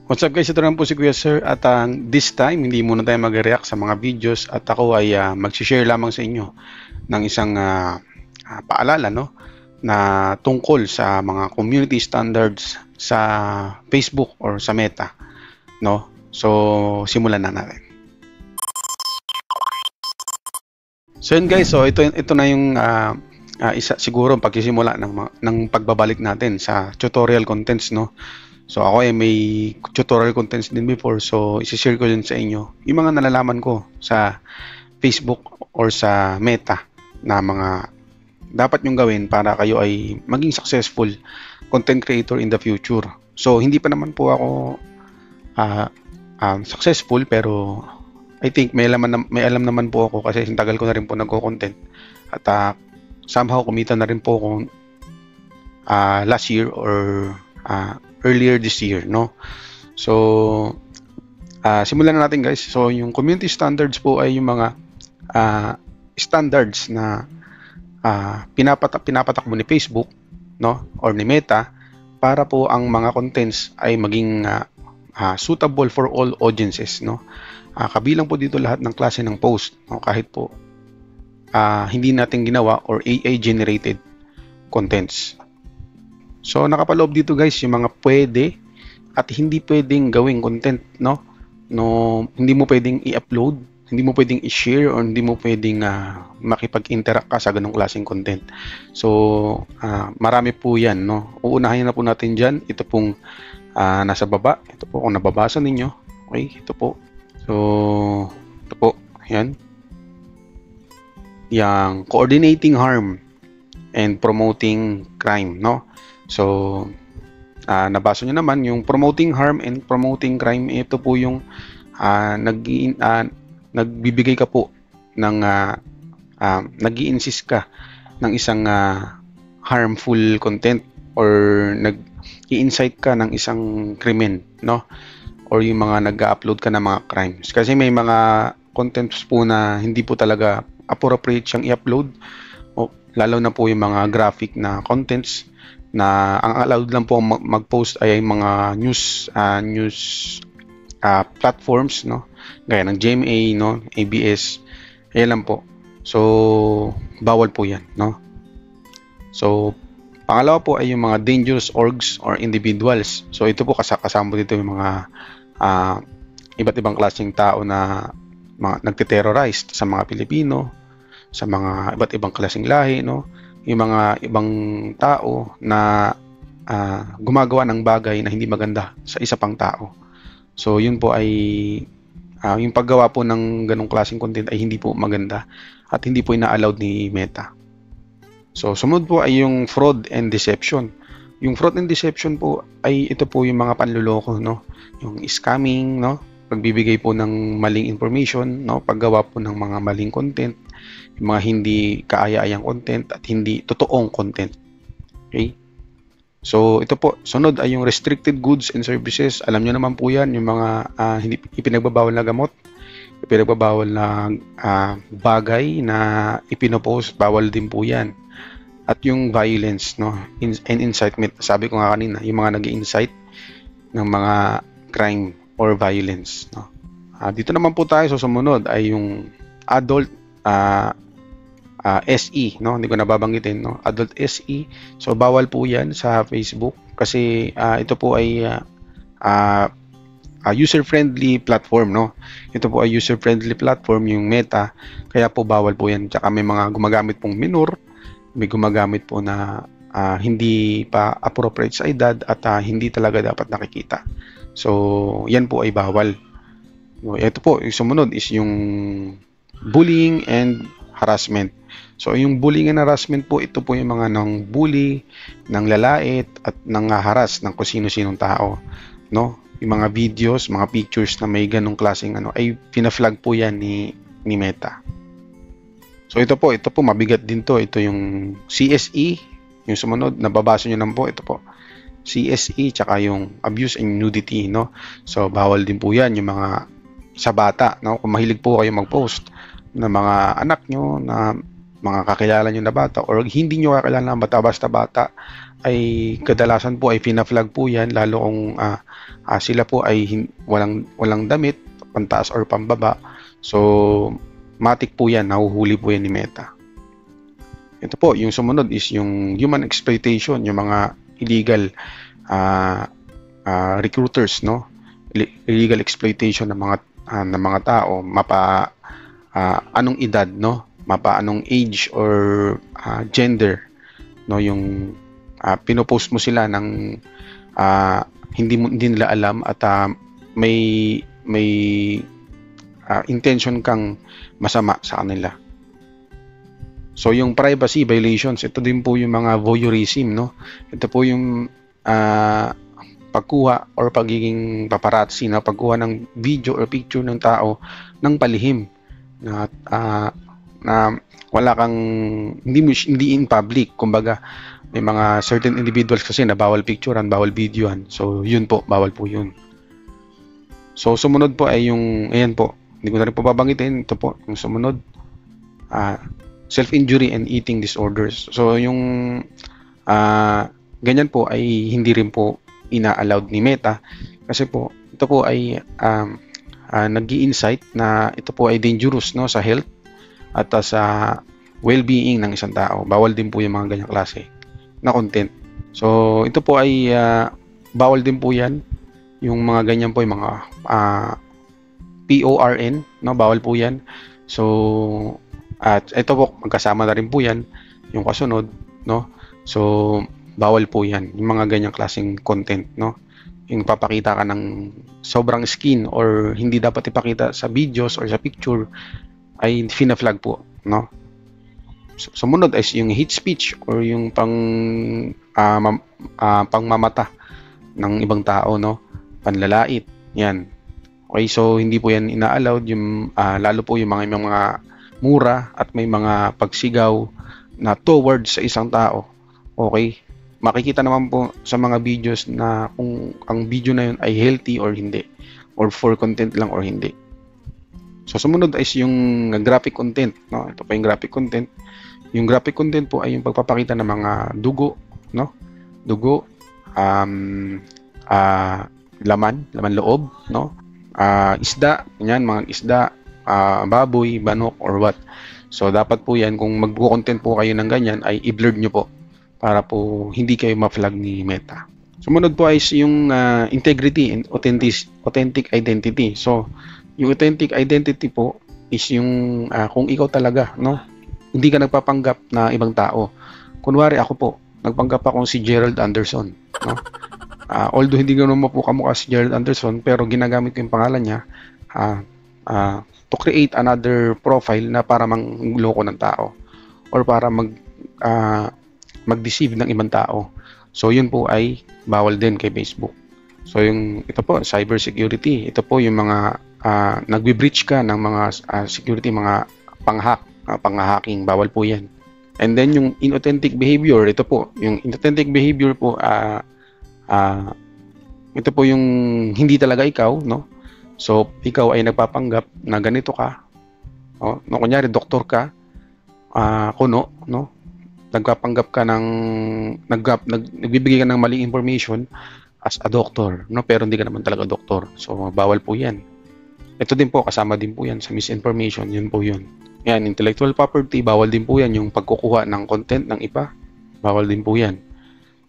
What's up guys, ito naman po si Kuya Sir at this time hindi muna tayo mag-react sa mga videos at ako ay mag-share lamang sa inyo ng isang paalala no, na tungkol sa mga community standards sa Facebook or sa Meta. No? So simulan na natin. So yun guys, so ito na yung isa siguro pagsisimula ng pagbabalik natin sa tutorial contents no. So ako ay may tutorial contents din before, so isi-share ko din sa inyo yung mga nalalaman ko sa Facebook or sa Meta na mga dapat nyong gawin para kayo ay maging successful content creator in the future. So hindi pa naman po ako successful, pero I think may alam naman po ako kasi tagal ko na rin po nagko-content at somehow kumita na rin po ako last year or earlier this year, no? So simulan na natin guys. So yung community standards po ay yung mga standards na pinapatakbo ni Facebook, no, or ni Meta para po ang mga contents ay maging suitable for all audiences, no. Kabilang po dito lahat ng klase ng post, no, kahit po hindi natin ginawa or AI generated contents. So nakapaloob dito guys yung mga pwede at hindi pwedeng gawing content, no? Hindi mo pwedeng i-upload, hindi mo pwedeng i-share, or hindi mo pwedeng makipag-interact ka sa ganung klaseng content. So marami po 'yan, no? Uunahin na po natin diyan. Ito pong nasa baba. Ito po kung nababasa ninyo. Okay, ito po. So ito po, 'yan. Yang coordinating harm and promoting crime, no? So nabasa nyo naman yung promoting harm and promoting crime. Ito po yung nagbibigay ka po ng nag-i-insist ka ng isang harmful content or nag-i-incite ka ng isang krimen, no, or yung mga nag-upload ka ng mga crimes. Kasi may mga contents po na hindi po talaga appropriate siyang i-upload, lalo na po yung mga graphic na contents na ang allowed lang po mag-post ay mga news platforms, no, gaya ng GMA, no, ABS, ayan lang po. So bawal po yan, no. So pangalawa po ay yung mga dangerous orgs or individuals. So ito po kasama dito yung mga iba't ibang klaseng tao na mga nagte-terrorize sa mga Pilipino, sa mga iba't ibang klaseng lahi, no, yung mga ibang tao na gumagawa ng bagay na hindi maganda sa isa pang tao. So yun po ay yung paggawa po ng ganong klaseng content ay hindi po maganda at hindi po ina-allowed ni Meta. So sumunod po ay yung fraud and deception. Yung fraud and deception po ay ito po yung mga panluloko, no, yung scamming, no, pagbibigay po ng maling information, no, paggawa po ng mga maling content, yung mga hindi kaaya-ayang content at hindi totoong content. Okay? So ito po, sunod ay yung restricted goods and services. Alam nyo naman po yan, yung mga hindi ipinagbabawal na gamot, ipinagbabawal na bagay na ipinopost, bawal din po yan. At yung violence, no, and incitement, sabi ko nga kanina, yung mga nag-incite ng mga crime or violence, no. Dito naman po tayo, so sumunod ay yung adult SE, no, hindi ko nababanggitin, no, adult SE. So bawal po yan sa Facebook kasi ito po ay user-friendly platform, no. Ito po ay user-friendly platform yung Meta, kaya po bawal po yan. Tsaka may mga gumagamit pong minor, may gumagamit po na hindi pa appropriate sa edad at hindi talaga dapat nakikita. So yan po ay bawal. Ito po, yung sumunod is yung bullying and harassment. So yung bullying and harassment po, ito po yung mga nang bully, nang lalait at nang haras ng kung sino-sinong tao, no. Yung mga videos, mga pictures na may ganong klaseng ay pina-flag po yan ni Meta. So ito po mabigat din to. Ito yung CSE, yung sumunod, nababasa nyo naman po, ito po. CSE, tsaka yung abuse and nudity, no. So bawal din po yan yung mga sa bata, no. Kung mahilig po kayo mag-post ng mga anak nyo na mga kakilala nyo na bata or hindi nyo kakilala na bata, basta bata, ay kadalasan po ay pina-flag po yan, lalo kung sila po ay walang damit, pantaas or pambaba. So, matik po yan, nahuhuli po yan ni Meta. Ito po, yung sumunod is yung human exploitation, yung mga illegal recruiters, no? Illegal exploitation ng mga tao, anong edad, no? Mapa anong age or gender, no? Yung pinopost mo sila ng hindi nila alam at may intention kang masama sa kanila. So yung privacy violations, ito din po yung mga voyeurism, no? Ito po yung pagkuha or pagiging paparazzi, na pagkuha ng video or picture ng tao ng palihim na wala kang hindi in public. Kumbaga may mga certain individuals kasi na bawal picturean, bawal videoan. So yun po, bawal po yun. So sumunod po ay yung, ayan po, hindi ko na rin po babanggitin, ito po yung sumunod, self-injury and eating disorders. So yung ganyan po ay hindi rin po ina-allowed ni Meta, kasi po ito po ay nag-i-insight na ito po ay dangerous, no, sa health at sa well-being ng isang tao. Bawal din po yung mga ganyang klase na content. So ito po ay bawal din po yan, yung mga ganyan po, yung mga PORN, no, bawal po yan. So at ito po, magkasama na rin po yan yung kasunod, no. So bawal po yan, yung mga ganyang klaseng content, no. Yung papakita ka ng sobrang skin or hindi dapat ipakita sa videos or sa picture, ay fina-flag po, no. Sumunod is yung hate speech or yung pangmamata ng ibang tao, no, panlalait, yan. Okay, so hindi po yan ina-allowed, yung lalo po yung mga mura at may mga pagsigaw na towards sa isang tao. Okay, makikita naman po sa mga videos na kung ang video na yun ay healthy or hindi, or for content lang or hindi. So sumunod is yung graphic content, no. Ito pa yung graphic content. Yung graphic content po ay yung pagpapakita ng mga dugo, no, dugo, laman loob, no, isda, yan, mga isda, baboy, manok or what. So dapat po yan, kung mag-content po kayo ng ganyan, ay i-blurred nyo po para po hindi kayo ma-flag ni Meta. Sumunod po ay yung integrity and authentic identity. So yung authentic identity po is yung kung ikaw talaga, no, hindi ka nagpapanggap na ibang tao. Kunwari ako po, nagpanggap akong si Gerald Anderson, no. Although hindi ko naman po kamukha si Gerald Anderson, pero ginagamit ko yung pangalan niya to create another profile na para mangloko ng tao or para mag-deceive ng ibang tao. So yun po ay bawal din kay Facebook. So yung ito po, cyber security, ito po yung mga nagbe-breach ka ng mga security, mga pang-hacking, bawal po yan. And then yung inauthentic behavior, ito po, yung inauthentic behavior po, ito po yung hindi talaga ikaw, no. So ikaw ay nagpapanggap na ganito ka, no, kunyari doktor ka, kuno, no, nagpapanggap ka ng nagbibigay ka ng maling information as a doctor, no, pero hindi ka naman talaga doktor. So bawal po yan. Ito din po, kasama din po yan sa misinformation, yun po yun. Yan, intellectual property, bawal din po yan. Yung pagkukuha ng content ng iba, bawal din po yan.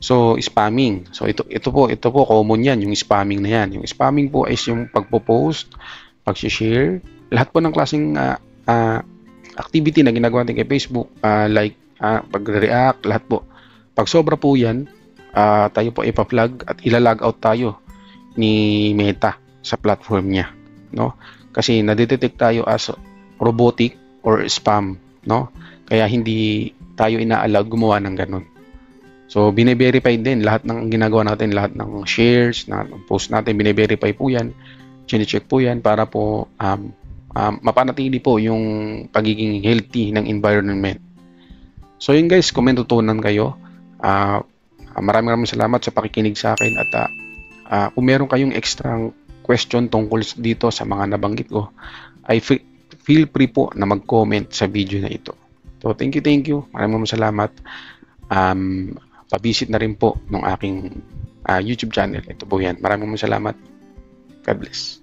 So spamming, so ito po common yan, yung spamming na yan. Yung spamming po is yung pagpo-post, pag-share, lahat po ng klaseng activity na ginagawa natin kay Facebook, like pag-react, lahat po. Pag sobra po yan, tayo po ipa-flag at ila-log out tayo ni Meta sa platform niya, no? Kasi na-detect tayo as robotic or spam, no? Kaya hindi tayo ina-allowed gumawa ng ganun. So bine-verify din lahat ng ginagawa natin, lahat ng shares na post natin, bine-verify po yan, chine-check po yan para po mapanatili po yung pagiging healthy ng environment. So yun guys, kung may natutunan kayo, maraming salamat sa pakikinig sa akin, at kung meron kayong extra question tungkol dito sa mga nabanggit ko, ay feel free po na mag-comment sa video na ito. So, thank you. Maraming salamat. Pa-visit na rin po ng aking YouTube channel. Ito po yan. Maraming salamat. God bless.